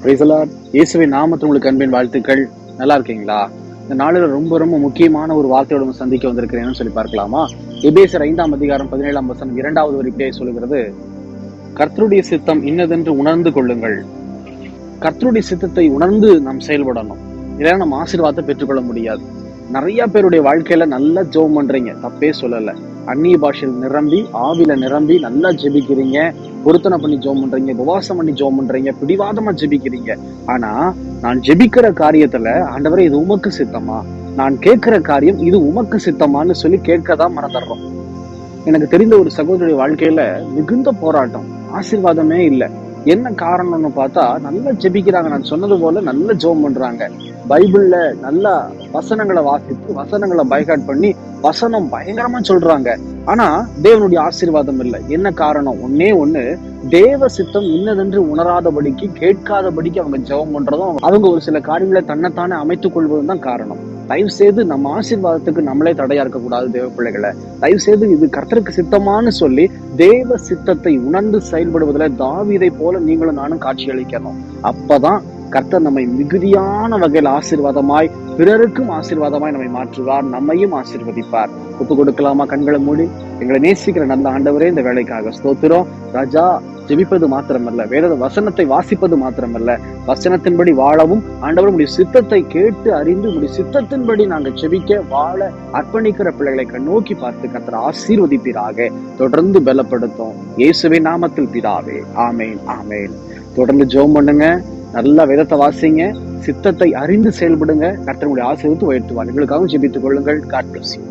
Praise the Lord. இயேசுவின் நாமத்தில் உங்களுக்கு அன்பின் வாழ்த்துக்கள். நல்லா இருக்கீங்களா? இந்த நாளில் ரொம்ப ரொம்ப முக்கியமான ஒரு வார்த்தையோட சந்திக்க வந்திருக்கிறேன்னு சொல்லி பார்க்கலாமா? எபேசியர் 5ஆம் அதிகாரம் 17ஆம் வசனம் 2வது வரியிலே சொல்லுகிறது, கர்த்தருடைய சித்தம் இன்னதென்று உணர்ந்து கொள்ளுங்கள். கர்த்தருடைய சித்தத்தை உணர்ந்து நாம் செயல்படணும். இல்லைன்னா நம்ம ஆசீர்வாதத்தை பெற்றுக்கொள்ள முடியாது. நிறைய பேருடைய வாழ்க்கையில நல்லா ஜெபம் பண்றீங்க, தப்பே சொல்லல. அந்நிய பாஷையில் நிரம்பி, ஆவில நிரம்பி நல்லா ஜெபிக்கிறீங்க, பொருத்தனை பண்ணி ஜெபம் பண்றீங்க, உபவாசம் பண்ணி ஜெபம் பண்றீங்க, பிடிவாதமா ஜெபிக்கிறீங்க. ஆனா நான் ஜெபிக்கிற காரியத்துல, ஆண்டவரே இது உமக்கு சித்தமா, நான் கேட்கிற காரியம் இது உமக்கு சித்தமான்னு சொல்லி கேட்கதான் மறந்துடுறோம். எனக்கு தெரிந்த ஒரு சகோதரி வாழ்க்கையில மிகுந்த போராட்டம், ஆசீர்வாதமே இல்லை. என்ன காரணம்னு பார்த்தா, நல்லா ஜெபிக்கிறாங்க, நான் சொன்னது போல நல்ல ஜெபம் பண்றாங்க, பைபிள்ல நல்ல வசனங்களை வாசித்து வசனங்களை பைகாட் பண்ணி வசனம் பயங்கரமா சொல்றாங்க. ஆனா தேவனுடைய ஆசீர்வாதம் இல்லை. என்ன காரணம்? ஒன்னே ஒண்ணு, தேவ சித்தம் இன்னதென்று உணராதபடிக்கு, கேட்காதபடிக்கு அவங்க ஜெபம் பண்றதும், அவங்க ஒரு சில காரியங்களை தன்னைத்தானே அமைத்துக் கொள்வதும் தான் காரணம். தயவு செய்து நம்ம ஆசீர்வாதத்துக்கு நம்மளே தடையா இருக்கக்கூடாது. தேவ பிள்ளைகளை, தயவு செய்து இது கர்த்தருக்கு சித்தமானு சொல்லி தேவ சித்தத்தை உணர்ந்து செயல்படுவதில் தாவீதை போல நீங்களும் நானும் காட்சி அளிக்கணும். அப்பதான் கர்த்தர் நம்மை மிகுதியான வகையில் ஆசீர்வாதமாய், பிறருக்கும் ஆசீர்வாதமாய் நம்மை மாற்றுவார், நம்மையும் ஆசீர்வதிப்பார். ஒப்பு கொடுக்கலாமா? கண்களை மூடி. எங்களை நேசிக்கிற நல்ல ஆண்டவரே, இந்த வேலைக்காக ஸ்தோத்திரம் ராஜா. ஜெபிப்பது மாத்திரமல்ல, வேத வசனத்தை வாசிப்பது மாத்திரமல்ல, வசனத்தின்படி வாழவும், ஆண்டவர் உடைய சித்தத்தை கேட்டு அறிந்து உடைய சித்தத்தின்படி நாங்கள் ஜெபிக்க வாழ அர்ப்பணிக்கிற பிள்ளைகளை நோக்கி பார்த்து கர்த்தர் ஆசீர்வதிப்பீராக. தொடர்ந்து பலப்படுத்தும் இயேசுவின் நாமத்தில் பிதாவே, ஆமேன் ஆமேன். தொடர்ந்து ஜெபம் பண்ணுங்க, நல்லா வேதத்தை வாசிங்க, சித்தத்தை அறிந்து செயல்படுங்க. கர்த்தருடைய ஆசீர்வாதத்தை உயர்த்துவார். எங்களுக்காகவும் ஜெபித்துக் கொள்ளுங்கள். God bless you.